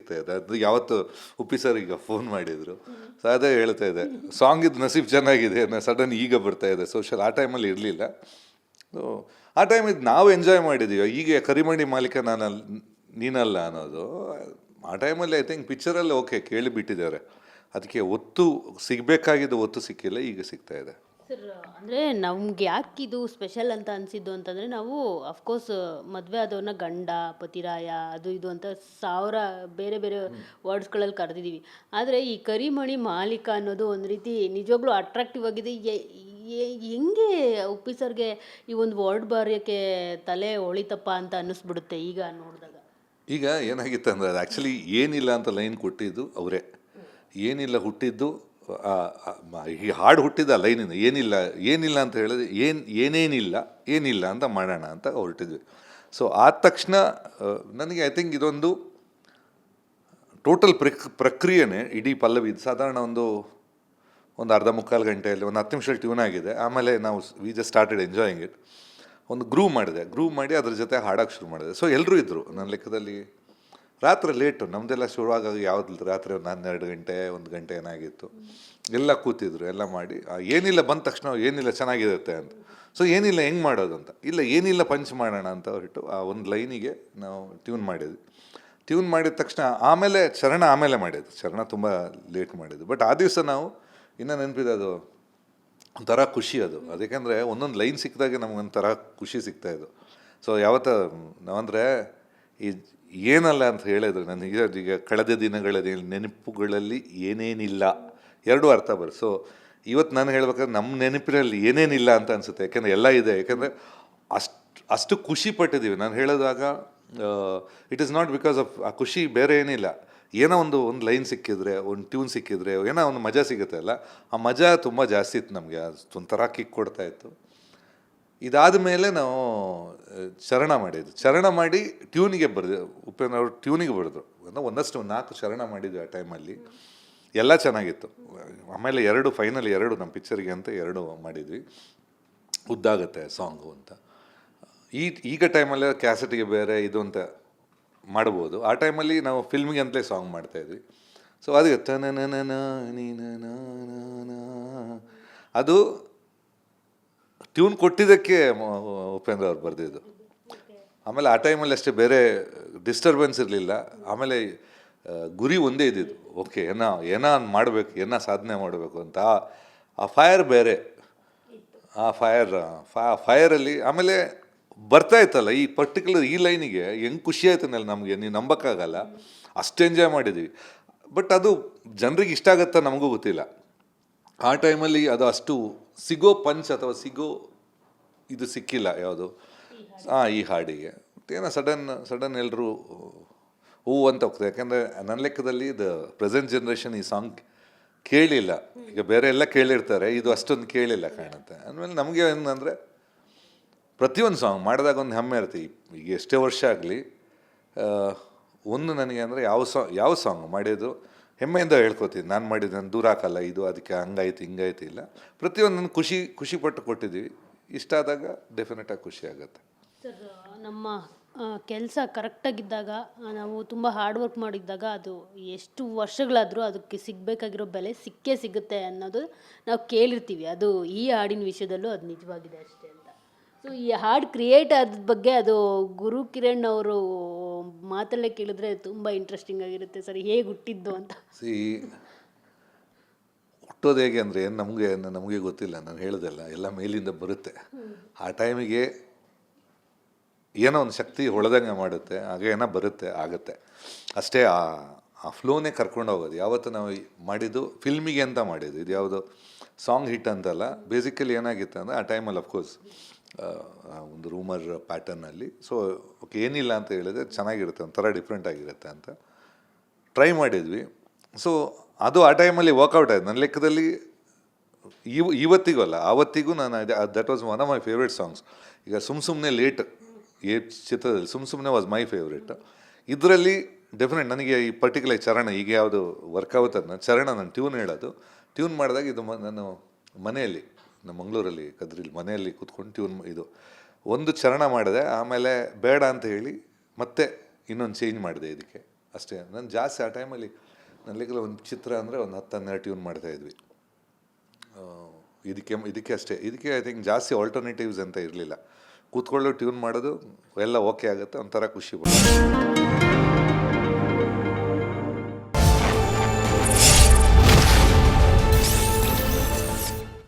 ಸಿಗ್ತಾ ಇದೆ. ಅದು ಯಾವತ್ತು ಉಪ್ಪಿ ಸರ್ ಈಗ ಫೋನ್ ಮಾಡಿದರು, ಸೊ ಅದೇ ಹೇಳ್ತಾ ಇದೆ, ಸಾಂಗ್ ಇದು ನಸೀಬ್ ಚೆನ್ನಾಗಿದೆ, ಸಡನ್ ಈಗ ಬರ್ತಾ ಇದೆ ಸೋಷಲ್. ಆ ಟೈಮಲ್ಲಿ ಇರಲಿಲ್ಲ. ಸೊ ಆ ಟೈಮ್ ಇದು ನಾವು ಎಂಜಾಯ್ ಮಾಡಿದ್ದೀವಿ. ಈಗ ಕರಿಮಣಿ ಮಾಲೀಕ ನೀನಲ್ಲ ಅನ್ನೋದು ಆ ಟೈಮಲ್ಲಿ ಐ ಥಿಂಕ್ ಪಿಕ್ಚರಲ್ಲಿ ಓಕೆ ಕೇಳಿಬಿಟ್ಟಿದ್ದಾರೆ, ಅದಕ್ಕೆ ಒತ್ತು ಸಿಗಬೇಕಾಗಿದ್ದು ಒತ್ತು ಸಿಕ್ಕಿಲ್ಲ, ಈಗ ಸಿಗ್ತಾ ಇದೆ. ಸರ್ ಅಂದರೆ ನಮ್ಗೆ ಯಾಕೆ ಇದು ಸ್ಪೆಷಲ್ ಅಂತ ಅನಿಸಿದ್ದು ಅಂತಂದರೆ, ನಾವು ಅಫ್ಕೋರ್ಸ್ ಮದುವೆ ಆದವ್ರನ್ನ ಗಂಡ, ಪತಿರಾಯ, ಅದು ಇದು ಅಂತ ಸಾವಿರ ಬೇರೆ ಬೇರೆ ವರ್ಡ್ಸ್ಗಳಲ್ಲಿ ಕರೆದಿದ್ದೀವಿ. ಆದರೆ ಈ ಕರಿಮಣಿ ಮಾಲೀಕ ಅನ್ನೋದು ಒಂದು ರೀತಿ ನಿಜವಾಗ್ಲೂ ಅಟ್ರಾಕ್ಟಿವ್ ಆಗಿದೆ. ಹೆಂಗೆ ಉಪ್ಪಿ ಸರ್ಗೆ ಈ ಒಂದು ವರ್ಡ್ ಬರೆಯೋಕ್ಕೆ ತಲೆ ಹೊಳಿತಪ್ಪ ಅಂತ ಅನ್ನಿಸ್ಬಿಡುತ್ತೆ ಈಗ ನೋಡಿದಾಗ. ಈಗ ಏನಾಗಿತ್ತು ಅಂದರೆ, ಅದು ಆ್ಯಕ್ಚುಲಿ ಏನಿಲ್ಲ ಅಂತ ಲೈನ್ ಕೊಟ್ಟಿದ್ದು ಅವರೇ. ಏನಿಲ್ಲ ಹುಟ್ಟಿದ್ದು ಈ ಹಾಡು ಹುಟ್ಟಿದ ಲೈನಿಂದ. ಏನಿಲ್ಲ ಅಂತ ಹೇಳಿದ್ರೆ ಏನೇನಿಲ್ಲ ಅಂತ ಮಾಡೋಣ ಅಂತ ಹೊರಟಿದ್ವಿ. ಸೊ ಆದ ತಕ್ಷಣ ನನಗೆ ಐ ಥಿಂಕ್ ಇದೊಂದು ಟೋಟಲ್ ಪ್ರಕ್ರಿಯೆನೇ ಇಡೀ ಪಲ್ಲವಿ. ಸಾಧಾರಣ ಒಂದು ಅರ್ಧ ಮುಕ್ಕಾಲು ಗಂಟೆಯಲ್ಲಿ ಒಂದು 10 ನಿಮಿಷ ಟ್ಯೂನ್ ಆಗಿದೆ. ಆಮೇಲೆ ನಾವು we just started enjoying it. ಒಂದು ಗ್ರೂವ್ ಮಾಡಿ ಅದ್ರ ಜೊತೆ ಹಾಡೋಕ್ಕೆ ಶುರು ಮಾಡಿದೆ. ಸೊ ಎಲ್ಲರೂ ಇದ್ದರು ನನ್ನ ಲೆಕ್ಕದಲ್ಲಿ. ರಾತ್ರಿ ಲೇಟು ನಮ್ಮದೆಲ್ಲ ಶುರುವಾಗ ಯಾವ್ದು ರಾತ್ರಿ ಒಂದು 12 ಗಂಟೆ 1 ಗಂಟೆ ಏನಾಗಿತ್ತು. ಎಲ್ಲ ಕೂತಿದ್ರು, ಎಲ್ಲ ಮಾಡಿ ಏನಿಲ್ಲ ಬಂದ ತಕ್ಷಣ ಏನಿಲ್ಲ ಚೆನ್ನಾಗಿರುತ್ತೆ ಅಂತ. ಸೊ ಏನಿಲ್ಲ ಹೆಂಗೆ ಮಾಡೋದು ಅಂತ, ಇಲ್ಲ ಏನಿಲ್ಲ ಪಂಚ್ ಮಾಡೋಣ ಅಂತ ಹೊರಟು ಆ ಒಂದು ಲೈನಿಗೆ ನಾವು ಟ್ಯೂನ್ ಮಾಡಿದ್ವಿ. ಟ್ಯೂನ್ ಮಾಡಿದ ತಕ್ಷಣ ಆಮೇಲೆ ಚರಣ ಮಾಡಿದ್ದು. ಚರಣ ತುಂಬ ಲೇಟ್ ಮಾಡಿದ್ದು. ಬಟ್ ಆ ದಿವಸ ನಾವು ಇನ್ನೂ ನೆನಪಿದೆ, ಅದು ಒಂಥರ ಖುಷಿ ಅದು. ಅದಕ್ಕೆಂದರೆ ಒಂದೊಂದು ಲೈನ್ ಸಿಕ್ಕಿದಾಗೆ ನಮಗೊಂಥರ ಖುಷಿ ಸಿಗ್ತಾಯಿದ್ದು. ಸೊ ಯಾವತ್ತ ನಾವಂದರೆ ಈ ಏನಲ್ಲ ಅಂತ ಹೇಳಿದ್ರು ನನಗೆ ಈಗ ಕಳೆದ ದಿನಗಳಲ್ಲಿ ನೆನಪುಗಳಲ್ಲಿ ಏನೇನಿಲ್ಲ ಎರಡೂ ಅರ್ಥ ಬರುತ್ತೆ. ಸೊ ಇವತ್ತು ನಾನು ಹೇಳ್ಬೇಕಾದ್ರೆ ನಮ್ಮ ನೆನಪಿನಲ್ಲಿ ಏನೇನಿಲ್ಲ ಅಂತ ಅನಿಸುತ್ತೆ. ಯಾಕೆಂದರೆ ಎಲ್ಲ ಇದೆ. ಯಾಕೆಂದರೆ ಅಷ್ಟು ಖುಷಿ ಪಟ್ಟಿದ್ದೀವಿ. ನಾನು ಹೇಳಿದಾಗ it is not because of ಆ ಖುಷಿ, ಬೇರೆ ಏನಿಲ್ಲ. ಏನೋ ಒಂದು ಲೈನ್ ಸಿಕ್ಕಿದ್ರೆ, ಒಂದು ಟ್ಯೂನ್ ಸಿಕ್ಕಿದ್ರೆ, ಏನೋ ಒಂದು ಮಜಾ ಸಿಗುತ್ತೆ ಅಲ್ಲ, ಆ ಮಜಾ ತುಂಬ ಜಾಸ್ತಿ ಇತ್ತು ನಮಗೆ. ಒಂಥರ ಕಿಕ್ ಕೊಡ್ತಾಯಿತ್ತು. ಇದಾದ ಮೇಲೆ ನಾವು ಚರಣ ಮಾಡಿ ಟ್ಯೂನಿಗೆ ಬರೆದು, ಉಪೇಂದ್ರ ಅವರು ಟ್ಯೂನಿಗೆ ಬರೆದ್ರು. ಒಂದಷ್ಟು 4 ಚರಣ ಮಾಡಿದ್ವಿ ಆ ಟೈಮಲ್ಲಿ. ಎಲ್ಲ ಚೆನ್ನಾಗಿತ್ತು. ಆಮೇಲೆ ಫೈನಲ್ 2 ನಮ್ಮ ಪಿಕ್ಚರ್ಗೆ ಅಂತ 2 ಮಾಡಿದ್ವಿ. ಉದ್ದಾಗುತ್ತೆ ಸಾಂಗು ಅಂತ. ಈಗ ಟೈಮಲ್ಲಿ ಕ್ಯಾಸೆಟ್ಗೆ ಬೇರೆ ಇದು ಅಂತ ಮಾಡ್ಬೋದು. ಆ ಟೈಮಲ್ಲಿ ನಾವು ಫಿಲ್ಮಿಗೆ ಅಂತಲೇ ಸಾಂಗ್ ಮಾಡ್ತಾಯಿದ್ವಿ. ಸೊ ಅದು ಅದು ಟ್ಯೂನ್ ಕೊಟ್ಟಿದ್ದಕ್ಕೆ ಉಪೇಂದ್ರ ಅವ್ರು ಬರೆದಿದ್ದು. ಆಮೇಲೆ ಆ ಟೈಮಲ್ಲಿ ಅಷ್ಟೇ ಬೇರೆ ಡಿಸ್ಟರ್ಬೆನ್ಸ್ ಇರಲಿಲ್ಲ. ಆಮೇಲೆ ಗುರಿ ಒಂದೇ ಇದ್ದಿದ್ದು, ಓಕೆ ಏನೋ ಮಾಡಬೇಕು, ಸಾಧನೆ ಮಾಡಬೇಕು ಅಂತ. ಆ ಫೈರ್ ಬೇರೆ, ಆ ಫೈರಲ್ಲಿ ಆಮೇಲೆ ಬರ್ತಾ ಇತ್ತಲ್ಲ ಈ ಪರ್ಟಿಕ್ಯುಲರ್ ಈ ಲೈನಿಗೆ ಹೆಂಗೆ ಖುಷಿ ಆಯ್ತನಲ್ಲ ನಮಗೆ, ನೀವು ನಂಬೋಕ್ಕಾಗಲ್ಲ. ಅಷ್ಟು ಎಂಜಾಯ್ ಮಾಡಿದ್ದೀವಿ. ಬಟ್ ಅದು ಜನರಿಗೆ ಇಷ್ಟ ಆಗುತ್ತಾ ನಮಗೂ ಗೊತ್ತಿಲ್ಲ. ಆ ಟೈಮಲ್ಲಿ ಅದು ಅಷ್ಟು ಸಿಗೋ ಪಂಚ್ ಅಥವಾ ಇದು ಸಿಕ್ಕಿಲ್ಲ ಯಾವುದು ಈ ಹಾಡಿಗೆ. ಏನೋ ಸಡನ್ ಎಲ್ಲರೂ ಹೂ ಅಂತ ಹೋಗ್ತದೆ. ಯಾಕೆಂದರೆ ನನ್ನ ಲೆಕ್ಕದಲ್ಲಿ ಇದು ಪ್ರೆಸೆಂಟ್ ಜನ್ರೇಷನ್ ಈ ಸಾಂಗ್ ಕೇಳಿಲ್ಲ. ಈಗ ಬೇರೆ ಎಲ್ಲ ಕೇಳಿರ್ತಾರೆ, ಇದು ಅಷ್ಟೊಂದು ಕೇಳಿಲ್ಲ ಕಾಣುತ್ತೆ. ಅಂದಮೇಲೆ ನಮಗೆ ಏನಂದರೆ ಪ್ರತಿಯೊಂದು ಸಾಂಗ್ ಮಾಡಿದಾಗ ಒಂದು ಹೆಮ್ಮೆ ಇರ್ತೀವಿ. ಈಗ ಎಷ್ಟೇ ವರ್ಷ ಆಗಲಿ ಒಂದು ನನಗೆ ಅಂದರೆ ಯಾವ ಸಾಂಗ್ ಮಾಡಿದ್ರು ಹೆಮ್ಮೆಯಿಂದ ಹೇಳ್ಕೊತೀನಿ. ನಾನು ಮಾಡಿದ್ದು ನಾನು ದೂರ ಹಾಕಲ್ಲ, ಇದು ಅದಕ್ಕೆ ಹಂಗಾಯ್ತು ಹಿಂಗಾಯ್ತು ಇಲ್ಲ. ಪ್ರತಿಯೊಂದನ್ನು ಖುಷಿ ಪಟ್ಟು ಕೊಟ್ಟಿದ್ದೀವಿ. ಇಷ್ಟ ಆದಾಗ ಡೆಫಿನೆಟಾಗಿ ಖುಷಿ ಆಗುತ್ತೆ. ಸರ್ ನಮ್ಮ ಕೆಲಸ ಕರೆಕ್ಟಾಗಿದ್ದಾಗ, ನಾವು ತುಂಬ ಹಾರ್ಡ್ ವರ್ಕ್ ಮಾಡಿದ್ದಾಗ ಅದು ಎಷ್ಟು ವರ್ಷಗಳಾದರೂ ಅದಕ್ಕೆ ಸಿಗಬೇಕಾಗಿರೋ ಬೆಲೆ ಸಿಗುತ್ತೆ ಅನ್ನೋದು ನಾವು ಕೇಳಿರ್ತೀವಿ. ಅದು ಈ ಹಾಡಿನ ವಿಷಯದಲ್ಲೂ ಅದು ನಿಜವಾಗಿದೆ ಅಷ್ಟೇ ಅಂತ. ಸೊ ಈ ಹಾಡು ಕ್ರಿಯೇಟ್ ಆದ ಬಗ್ಗೆ ಅದು ಗುರು ಕಿರಣ್ ಅವರು ಮಾತಲ್ಲೇ ಕೇಳಿದ್ರೆ ತುಂಬ ಇಂಟ್ರೆಸ್ಟಿಂಗ್ ಆಗಿರುತ್ತೆ ಸರ್. ಹೇಗೆ ಹುಟ್ಟಿದ್ದು ಅಂತ. ಹುಟ್ಟೋದು ಹೇಗೆ ಅಂದರೆ ನಮಗೆ ಗೊತ್ತಿಲ್ಲ. ನಾನು ಹೇಳೋದಲ್ಲ, ಎಲ್ಲ ಮೇಲಿಂದ ಬರುತ್ತೆ. ಆ ಟೈಮಿಗೆ ಏನೋ ಒಂದು ಶಕ್ತಿ ಹೊಳೆದಂಗೆ ಮಾಡುತ್ತೆ, ಆಗ ಏನೋ ಬರುತ್ತೆ, ಆಗುತ್ತೆ ಅಷ್ಟೇ. ಆ ಫ್ಲೋನೇ ಕರ್ಕೊಂಡು ಹೋಗೋದು. ಯಾವತ್ತು ನಾವು ಮಾಡಿದ್ದು ಫಿಲ್ಮಿಗೆ ಅಂತ ಮಾಡಿದ್ದು, ಇದು ಯಾವುದು ಸಾಂಗ್ ಹಿಟ್ ಅಂತಲ್ಲ. ಬೇಸಿಕಲಿ ಏನಾಗಿತ್ತು ಅಂದರೆ ಆ ಟೈಮಲ್ಲಿ ಅಫ್ಕೋರ್ಸ್ ಒಂದು ರೂಮರ್ ಪ್ಯಾಟರ್ನಲ್ಲಿ. ಸೊ ಓಕೆ ಏನಿಲ್ಲ ಅಂತ ಹೇಳಿದ್ರೆ ಚೆನ್ನಾಗಿರುತ್ತೆ, ಒಂಥರ ಡಿಫ್ರೆಂಟ್ ಆಗಿರುತ್ತೆ ಅಂತ ಟ್ರೈ ಮಾಡಿದ್ವಿ. ಸೊ ಅದು ಆ ಟೈಮಲ್ಲಿ ವರ್ಕೌಟ್ ಆಯಿತು ನನ್ನ ಲೆಕ್ಕದಲ್ಲಿ. ಇವತ್ತಿಗೂ ಅಲ್ಲ, ಆವತ್ತಿಗೂ ನಾನು that was one of my favourite songs. ಈಗ ಸುಮ್ಮನೆ ಲೇಟ್ ಚಿತ್ರದಲ್ಲಿ ಸುಮ್ಮನೆ ವಾಸ್ ಮೈ ಫೇವ್ರೇಟ್. ಇದರಲ್ಲಿ ಡೆಫಿನೆಟ್ ನನಗೆ ಈ ಪರ್ಟಿಕ್ಯುಲರ್ ಚರಣ ಈಗ ಯಾವುದು ವರ್ಕೌಟ್ ಅದನ್ನ ಚರಣ ನಾನು ಟ್ಯೂನ್ ಮಾಡಿದಾಗ ಇದು ನಾನು ಮನೆಯಲ್ಲಿ ನಮ್ಮ ಮಂಗಳೂರಲ್ಲಿ ಕದ್ರಿಲಿ ಮನೆಯಲ್ಲಿ ಕೂತ್ಕೊಂಡು ಇದು ಒಂದು ಚರಣ ಮಾಡಿದೆ. ಆಮೇಲೆ ಬೇಡ ಅಂತ ಹೇಳಿ ಮತ್ತೆ ಇನ್ನೊಂದು ಚೇಂಜ್ ಮಾಡಿದೆ ಇದಕ್ಕೆ. ಅಷ್ಟೇ. ನಾನು ಜಾಸ್ತಿ ಆ ಟೈಮಲ್ಲಿ ನನ್ನ ಲೆಕ್ಕದಲ್ಲಿ ಒಂದು ಚಿತ್ರ ಅಂದರೆ ಒಂದು 10-12 ಟ್ಯೂನ್ ಮಾಡ್ತಾಯಿದ್ವಿ. ಇದಕ್ಕೆ ಅಷ್ಟೇ. ಇದಕ್ಕೆ ಐ ಥಿಂಕ್ ಜಾಸ್ತಿ ಆಲ್ಟರ್ನೇಟಿವ್ಸ್ ಅಂತ ಇರಲಿಲ್ಲ. ಕೂತ್ಕೊಳ್ಳೋ ಟ್ಯೂನ್ ಮಾಡೋದು ಎಲ್ಲ ಓಕೆ ಆಗುತ್ತೆ, ಒಂಥರ ಖುಷಿ ಬರುತ್ತೆ.